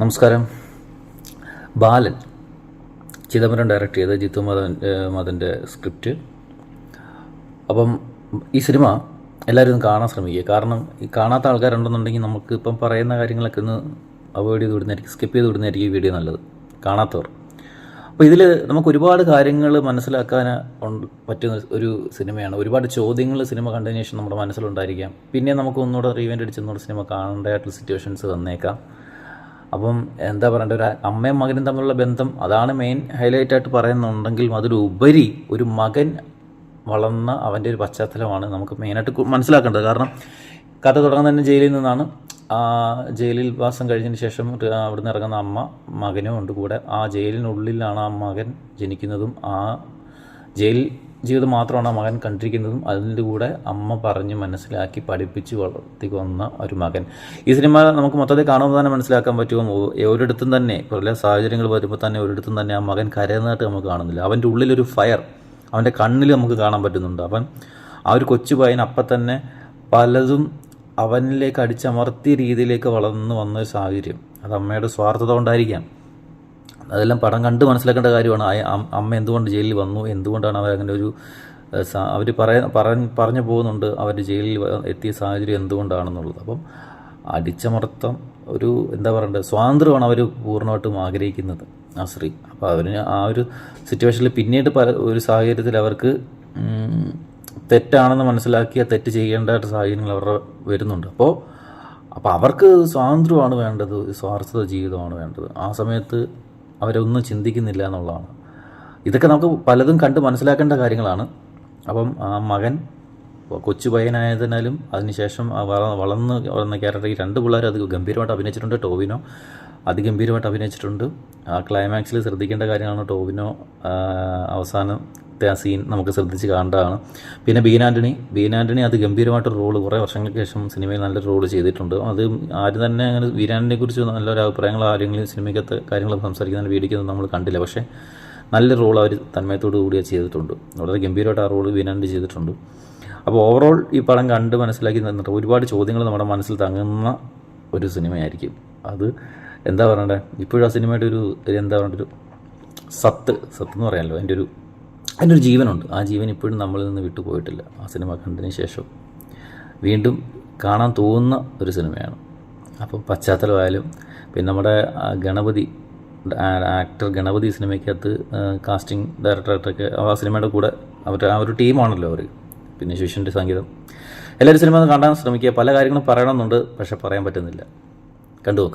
നമസ്കാരം. ബാലൻ ചിദംബരം ഡയറക്റ്റ് ചെയ്ത ജിത്തു മദൻ്റെ സ്ക്രിപ്റ്റ്. അപ്പം ഈ സിനിമ എല്ലാവരും കാണാൻ ശ്രമിക്കുക. കാരണം ഈ കാണാത്ത ആൾക്കാരുണ്ടെന്നുണ്ടെങ്കിൽ നമുക്ക് ഇപ്പം പറയുന്ന കാര്യങ്ങളൊക്കെ ഒന്ന് അവോയ്ഡ് ചെയ്ത് വിടുന്നതായിരിക്കും, സ്കിപ്പ് ചെയ്ത് വിടുന്നതായിരിക്കും ഈ വീഡിയോ നല്ലത്, കാണാത്തവർ. അപ്പോൾ ഇതിൽ നമുക്ക് ഒരുപാട് കാര്യങ്ങൾ മനസ്സിലാക്കാൻ പറ്റുന്ന ഒരു സിനിമയാണ്. ഒരുപാട് ചോദ്യങ്ങൾ സിനിമ കണ്ടതിന് ശേഷം നമ്മുടെ മനസ്സിലുണ്ടായിരിക്കാം. പിന്നെ നമുക്ക് ഒന്നുകൂടെ റീവെൻ്റ് അടിച്ച് ഒന്നുകൂടെ സിനിമ കാണേണ്ടതായിട്ടുള്ള സിറ്റുവേഷൻസ് വന്നേക്കാം. അപ്പം എന്താ പറയേണ്ടത്, ഒരു അമ്മയും മകനും തമ്മിലുള്ള ബന്ധം അതാണ് മെയിൻ ഹൈലൈറ്റായിട്ട് പറയുന്നുണ്ടെങ്കിൽ അതിലുപരി ഒരു മകൻ വളർന്ന അവൻ്റെ ഒരു പശ്ചാത്തലമാണ് നമുക്ക് മെയിനായിട്ട് മനസ്സിലാക്കേണ്ടത്. കാരണം കഥ തുടങ്ങുന്ന തന്നെ ജയിലിൽ നിന്നാണ്. ജയിലിൽ വാസം കഴിഞ്ഞതിന് ശേഷം അവിടുന്ന് ഇറങ്ങുന്ന അമ്മ മകനും ഉണ്ട് കൂടെ. ആ ജയിലിനുള്ളിലാണ് ആ മകൻ ജനിക്കുന്നതും ആ ജയിൽ ജീവിതം മാത്രമാണ് ആ മകൻ കണ്ടിരിക്കുന്നതും. അതിൻ്റെ കൂടെ അമ്മ പറഞ്ഞ് മനസ്സിലാക്കി പഠിപ്പിച്ച് വളർത്തി കൊന്ന ഒരു മകൻ. ഈ സിനിമ നമുക്ക് മൊത്തത്തിൽ കാണുമ്പോൾ തന്നെ മനസ്സിലാക്കാൻ പറ്റുമോ, ഒരിടത്തും തന്നെ പല സാഹചര്യങ്ങൾ വരുമ്പോൾ തന്നെ ഒരിടത്തും തന്നെ ആ മകൻ കരയുന്നതായിട്ട് നമുക്ക് കാണുന്നില്ല. അവൻ്റെ ഉള്ളിലൊരു ഫയർ അവൻ്റെ കണ്ണിൽ നമുക്ക് കാണാൻ പറ്റുന്നുണ്ട്. അവൻ ആ ഒരു കൊച്ചു പയ്യൻ അപ്പം തന്നെ പലതും അവനിലേക്ക് അടിച്ചമർത്തിയ രീതിയിലേക്ക് വളർന്നു വന്നൊരു സാഹചര്യം. അത് അമ്മയുടെ സ്വാർത്ഥത കൊണ്ടായിരിക്കാം. അതെല്ലാം പടം കണ്ട് മനസ്സിലാക്കേണ്ട കാര്യമാണ്. അമ്മ എന്തുകൊണ്ട് ജയിലിൽ വന്നു, എന്തുകൊണ്ടാണ് അവരങ്ങനെ ഒരു അവർ പറഞ്ഞു പോകുന്നുണ്ട് അവർ ജയിലിൽ എത്തിയ സാഹചര്യം എന്തുകൊണ്ടാണെന്നുള്ളത്. അപ്പം അടിച്ചമർത്തം ഒരു എന്താ പറയണ്ടത്, സ്വാതന്ത്ര്യമാണ് അവർ പൂർണ്ണമായിട്ടും ആഗ്രഹിക്കുന്നത് ആ സ്ത്രീ. അപ്പോൾ അവന് ആ ഒരു സിറ്റുവേഷനിൽ പിന്നീട് ഒരു സാഹചര്യത്തിൽ അവർക്ക് തെറ്റാണെന്ന് മനസ്സിലാക്കിയ തെറ്റ് ചെയ്യേണ്ടതായിട്ട് സാഹചര്യങ്ങൾ അവരുടെ വരുന്നുണ്ട്. അപ്പോൾ അവർക്ക് സ്വാതന്ത്ര്യമാണ് വേണ്ടത്, സ്വാർത്ഥത ജീവിതമാണ് വേണ്ടത്. ആ സമയത്ത് അവരൊന്നും ചിന്തിക്കുന്നില്ല എന്നുള്ളതാണ്. ഇതൊക്കെ നമുക്ക് പലതും കണ്ട് മനസ്സിലാക്കേണ്ട കാര്യങ്ങളാണ്. അപ്പം ആ മകൻ കൊച്ചു പയ്യനായതിനാലും അതിനുശേഷം വളർന്ന് വളർന്ന ക്യാരക്ടർ, ഈ രണ്ട് പിള്ളേർ അത് ഗംഭീരമായിട്ട് അഭിനയിച്ചിട്ടുണ്ട്. ടോവിനോ അതിഗംഭീരമായിട്ട് അഭിനയിച്ചിട്ടുണ്ട്. ആ ക്ലൈമാക്സിൽ ശ്രദ്ധിക്കേണ്ട കാര്യമാണ്. ടോവിനോ അവസാനത്തെ ആ സീൻ നമുക്ക് ശ്രദ്ധിച്ച് കാണേണ്ടതാണ്. പിന്നെ ബീൻ ആൻ്റണി അത് ഗംഭീരമായിട്ടൊരു റോള് കുറേ വർഷങ്ങൾക്ക് ശേഷം സിനിമയിൽ നല്ലൊരു റോള് ചെയ്തിട്ടുണ്ട്. അത് ആരും തന്നെ അങ്ങനെ ബീൻ ആൻ്റണിയെ കുറിച്ച് നല്ലൊരു അഭിപ്രായങ്ങൾ ആരെങ്കിലും സിനിമയ്ക്കകത്ത് കാര്യങ്ങൾ സംസാരിക്കുന്ന വീഡിയോയ്ക്ക് നമ്മൾ കണ്ടില്ല. പക്ഷേ നല്ല റോൾ അവർ തന്മയത്തോടു കൂടി ചെയ്തിട്ടുണ്ട്. വളരെ ഗംഭീരമായിട്ട് ആ റോള് ബീൻ ആൻ്റണി ചെയ്തിട്ടുണ്ട്. അപ്പോൾ ഓവറോൾ ഈ പടം കണ്ട് മനസ്സിലാക്കി തന്നിട്ട് ഒരുപാട് ചോദ്യങ്ങൾ നമ്മുടെ മനസ്സിൽ തങ്ങുന്ന ഒരു സിനിമയായിരിക്കും. അത് എന്താ പറയണ്ടേ, ഇപ്പോഴും ആ സിനിമയുടെ ഒരു എന്താ പറയണ്ട, ഒരു സത്ത് എന്ന് പറയാമല്ലോ, അതിൻ്റെ ഒരു ജീവനുണ്ട്. ആ ജീവൻ ഇപ്പോഴും നമ്മളിൽ നിന്ന് വിട്ടുപോയിട്ടില്ല. ആ സിനിമ കണ്ടതിന് ശേഷം വീണ്ടും കാണാൻ തോന്നുന്ന ഒരു സിനിമയാണ്. അപ്പം പശ്ചാത്തലമായാലും പിന്നെ നമ്മുടെ ഗണപതി ആക്ടർ ഗണപതി സിനിമയ്ക്കകത്ത് കാസ്റ്റിംഗ് ഡയറക്ടറായിട്ടൊക്കെ ആ സിനിമയുടെ കൂടെ ആ ഒരു ടീമാണല്ലോ അവർ. പിന്നെ ശിഷ്യൻ്റെ സംഗീതം, എല്ലാവരും സിനിമ ഒന്ന് കാണാൻ ശ്രമിക്കുക. പല കാര്യങ്ങളും പറയണമെന്നുണ്ട്, പക്ഷെ പറയാൻ പറ്റുന്നില്ല. കണ്ടുനോക്കുക.